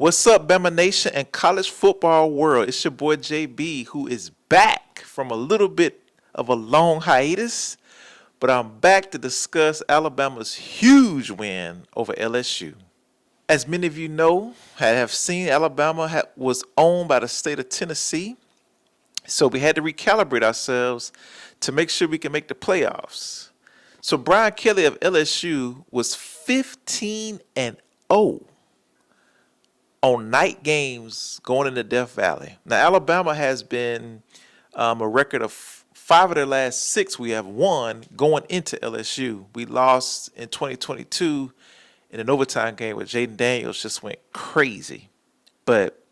What's up, Bama Nation and college football world? It's your boy JB, who is back from a little bit of a long hiatus, but I'm back to discuss Alabama's huge win over LSU. As many of you know, have seen, Alabama was owned by the state of Tennessee, so we had to recalibrate ourselves to make sure we can make the playoffs. So Brian Kelly of LSU was 15-0 on night games going into Death Valley. Now, Alabama has been a record of 5 of their last 6 we have won going into LSU. We lost in 2022 in an overtime game where Jaden Daniels just went crazy. But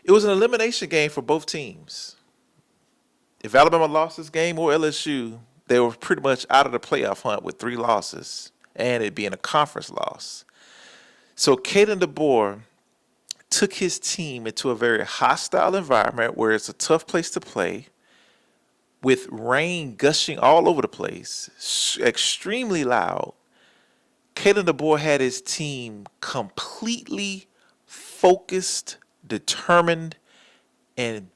it was an elimination game for both teams. If Alabama lost this game or LSU, they were pretty much out of the playoff hunt with 3 losses, and it being a conference loss. So Caden DeBoer took his team into a very hostile environment where it's a tough place to play, with rain gushing all over the place, extremely loud. Caden DeBoer had his team completely focused, determined, and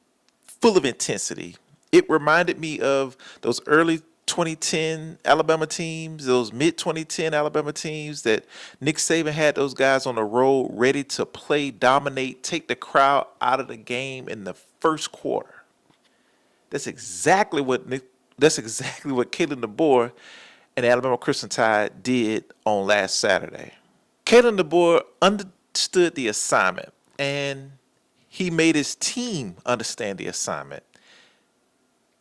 full of intensity. It reminded me of those early 2010 Alabama teams, those mid-2010 Alabama teams that Nick Saban had those guys on the road ready to play, dominate, take the crowd out of the game in the first quarter. That's exactly what Caden DeBoer and the Alabama Crimson Tide did on last Saturday. Caden DeBoer understood the assignment, and he made his team understand the assignment.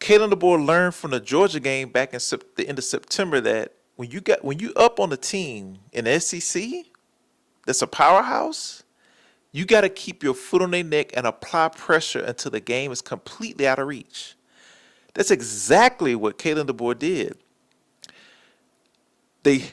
Caden DeBoer learned from the Georgia game back in the end of September that when you up on the team in the SEC, that's a powerhouse, you got to keep your foot on their neck and apply pressure until the game is completely out of reach. That's exactly what Caden DeBoer did. They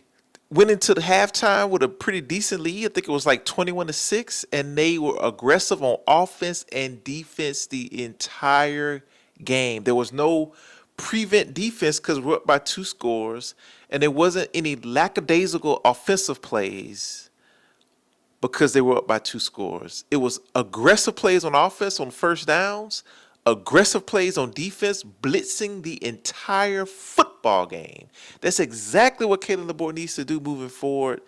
went into the halftime with a pretty decent lead. I think it was like 21-6, and they were aggressive on offense and defense the entire game. There was no prevent defense because we're up by 2 scores, and there wasn't any lackadaisical offensive plays because they were up by 2 scores. It was aggressive plays on offense on first downs, aggressive plays on defense, blitzing the entire football game. That's exactly what Caden DeBoer needs to do moving forward.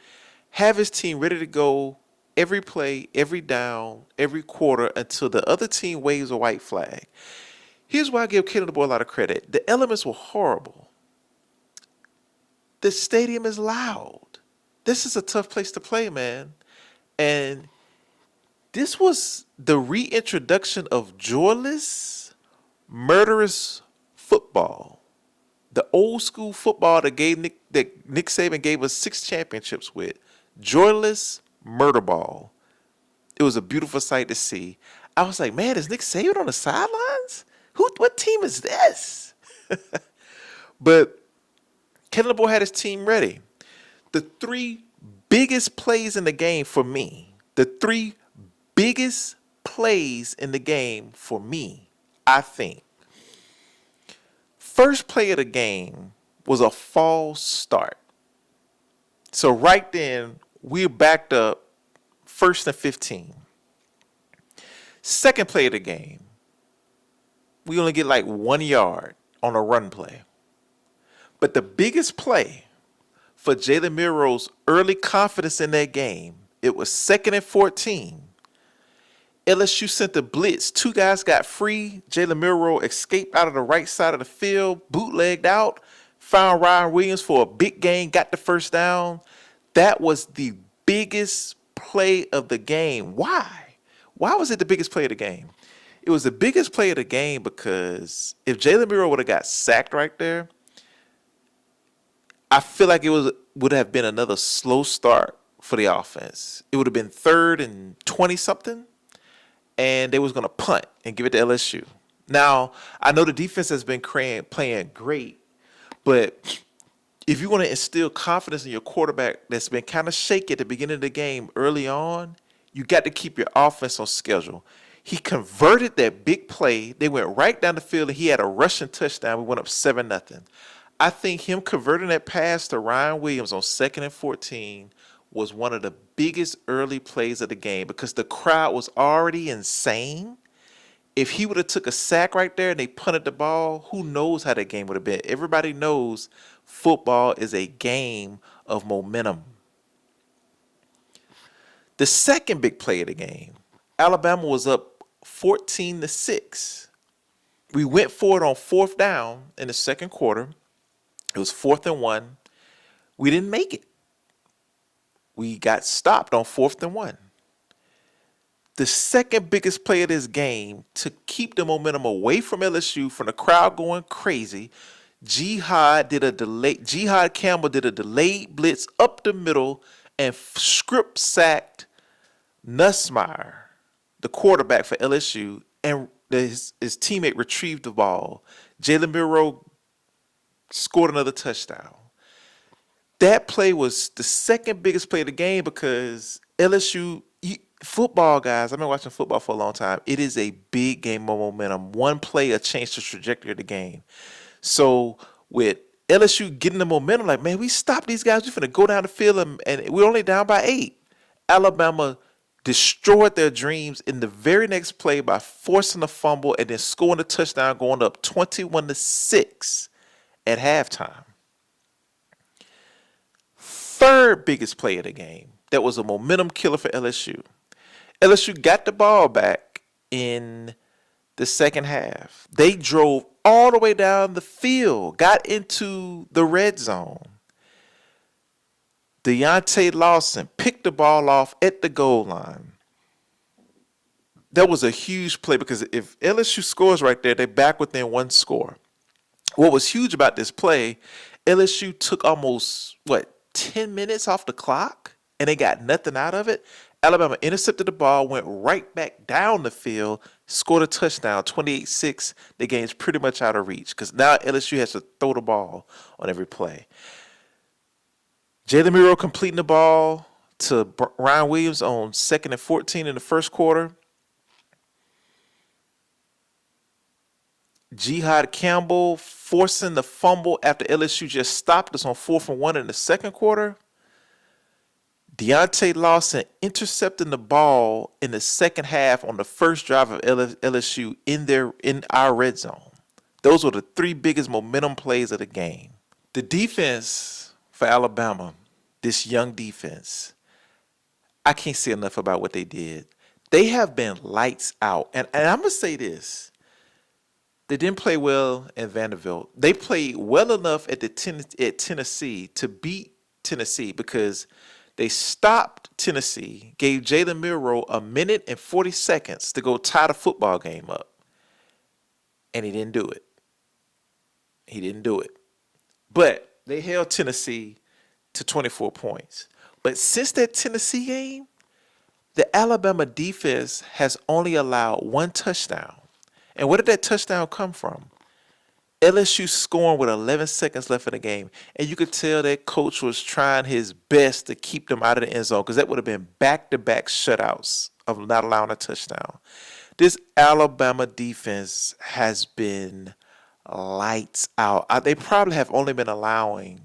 Have his team ready to go every play, every down, every quarter until the other team waves a white flag. Here's why I give Caden DeBoer a lot of credit. The elements were horrible. The stadium is loud. This is a tough place to play, man. And this was the reintroduction of joyless, murderous football. The old school football that Nick Saban gave us 6 championships with. Joyless Murderball. It was a beautiful sight to see. I was like, man, is Nick Saban on the sidelines? What team is this? But Caden DeBoer had his team ready. The 3 biggest plays in the game for me, I think. First play of the game was a false start. So right then, we're backed up 1st and 15. Second play of the game, we only get like 1 yard on a run play. But the biggest play for Jalen Milroe's early confidence in that game, it was 2nd and 14. LSU sent the blitz. 2 guys got free. Jalen Milroe escaped out of the right side of the field, bootlegged out, found Ryan Williams for a big gain, got the first down. That was the biggest play of the game. Why? Why was it the biggest play of the game? It was the biggest play of the game because if Jalen Milroe would have got sacked right there, I feel like it would have been another slow start for the offense. It would have been 3rd and 20-something, and they was going to punt and give it to LSU. Now, I know the defense has been playing great, but if you want to instill confidence in your quarterback that's been kind of shaky at the beginning of the game early on, you got to keep your offense on schedule. He converted that big play. They went right down the field, and he had a rushing touchdown. We went up 7-0. I think him converting that pass to Ryan Williams on 2nd and 14 was one of the biggest early plays of the game because the crowd was already insane. If he would have took a sack right there and they punted the ball, who knows how that game would have been. Everybody knows football is a game of momentum. The second big play of the game, Alabama was up 14-6. We went for it on fourth down in the second quarter. It was 4th and 1. We didn't make it. We got stopped on 4th and 1. The second biggest play of this game to keep the momentum away from LSU, from the crowd going crazy, Jihad Campbell did a delayed blitz up the middle and script sacked Nussmeier, the quarterback for LSU, and his teammate retrieved the ball. Jalen Milroe scored another touchdown. That play was the second biggest play of the game because LSU football, guys, I've been watching football for a long time. It is a big game of momentum. One play will change the trajectory of the game. So with LSU getting the momentum, like, man, we stopped these guys. We're going to go down the field, and we're only down by 8. Alabama destroyed their dreams in the very next play by forcing a fumble and then scoring a touchdown, going up 21-6 at halftime. Third biggest play of the game that was a momentum killer for LSU. LSU got the ball back in the second half. They drove all the way down the field, got into the red zone. Deontay Lawson picked the ball off at the goal line. That was a huge play because if LSU scores right there, they're back within 1 score. What was huge about this play, LSU took almost, 10 minutes off the clock, and they got nothing out of it. Alabama intercepted the ball, went right back down the field, scored a touchdown, 28-6. The game's pretty much out of reach because now LSU has to throw the ball on every play. Jalen Milroe completing the ball to Ryan Williams on 2nd and 14 in the first quarter. Jihad Campbell forcing the fumble after LSU just stopped us on 4th and 1 in the second quarter. Deontay Lawson intercepting the ball in the second half on the first drive of LSU in our red zone. Those were the 3 biggest momentum plays of the game. The defense for Alabama, this young defense, I can't say enough about what they did. They have been lights out. And I'm going to say this. They didn't play well in Vanderbilt. They played well enough at Tennessee to beat Tennessee because they stopped Tennessee, gave Jalen Milroe 1 minute and 40 seconds to go tie the football game up. And he didn't do it. But they held Tennessee to 24 points. But since that Tennessee game, the Alabama defense has only allowed 1 touchdown. And where did that touchdown come from? LSU scoring with 11 seconds left in the game. And you could tell that coach was trying his best to keep them out of the end zone because that would have been back-to-back shutouts of not allowing a touchdown. This Alabama defense has been lights out. They probably have only been allowing,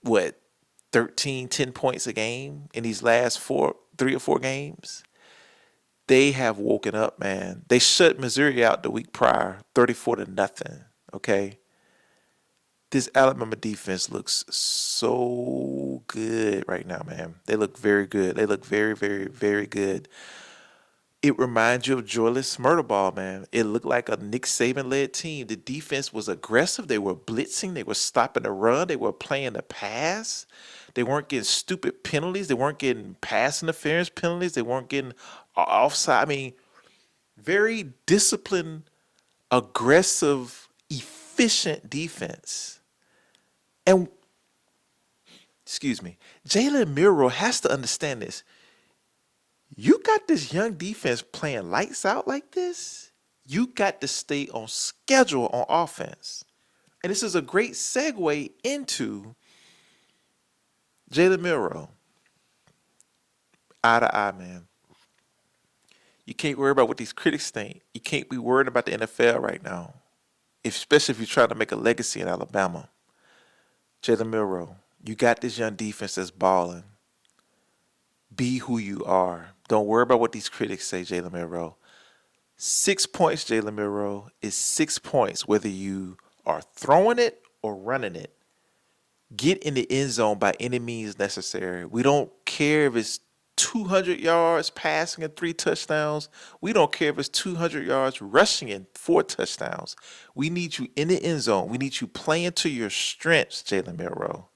10 points a game in these last 3 or 4 games? They have woken up, man. They shut Missouri out the week prior, 34-0. Okay, this Alabama defense looks so good right now, man. They look very good. They look very, very, very good. It reminds you of Joyless Murderball, man. It looked like a Nick Saban-led team. The defense was aggressive. They were blitzing. They were stopping the run. They were playing the pass. They weren't getting stupid penalties. They weren't getting pass interference penalties. They weren't getting offside. I mean, very disciplined, aggressive, efficient defense. And, Jalen Milroe has to understand this. You got this young defense playing lights out like this, you got to stay on schedule on offense. And this is a great segue into Jalen Milroe. Eye to eye, man. You can't worry about what these critics think. You can't be worried about the NFL right now, especially if you're trying to make a legacy in Alabama. Jalen Milroe, You got this young defense that's balling. Be who you are. Don't worry about what these critics say, Jalen Milroe. 6 points, Jalen Milroe, is 6 points, whether you are throwing it or running it. Get in the end zone by any means necessary. We don't care if it's 200 yards passing and 3 touchdowns. We don't care if it's 200 yards rushing and 4 touchdowns. We need you in the end zone. We need you playing to your strengths, Jalen Milroe.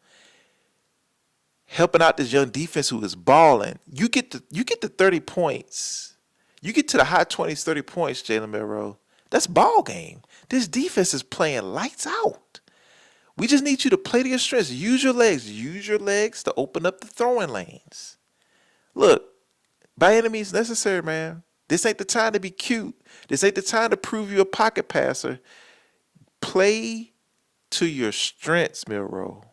Helping out this young defense who is balling. You get the 30 points. You get to the high 20s, 30 points, Jalen Milroe. That's ball game. This defense is playing lights out. We just need you to play to your strengths. Use your legs. Use your legs to open up the throwing lanes. Look, by any means necessary, man. This ain't the time to be cute. This ain't the time to prove you a pocket passer. Play to your strengths, Milroe.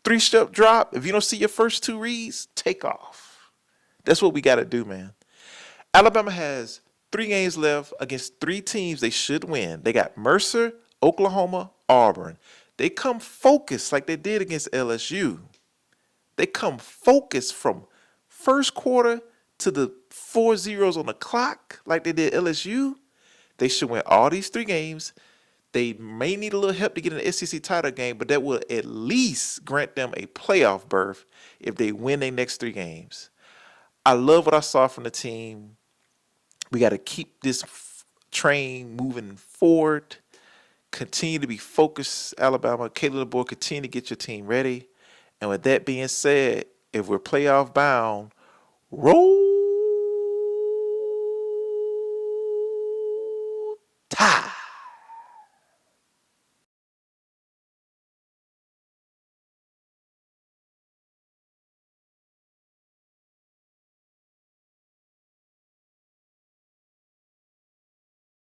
3-step drop. If you don't see your first 2 reads, take off. That's what we got to do, man. Alabama has 3 games left against 3 teams they should win. They got Mercer, Oklahoma, Auburn. They come focused like they did against LSU. They come focused from first quarter to the 4 zeros on the clock like they did LSU. They should win all these 3 games. They may need a little help to get in the SEC title game, but that will at least grant them a playoff berth if they win their next 3 games. I love what I saw from the team. We got to keep this train moving forward. Continue to be focused, Alabama. Caleb DeBoer, continue to get your team ready. And with that being said, if we're playoff bound, roll Tide.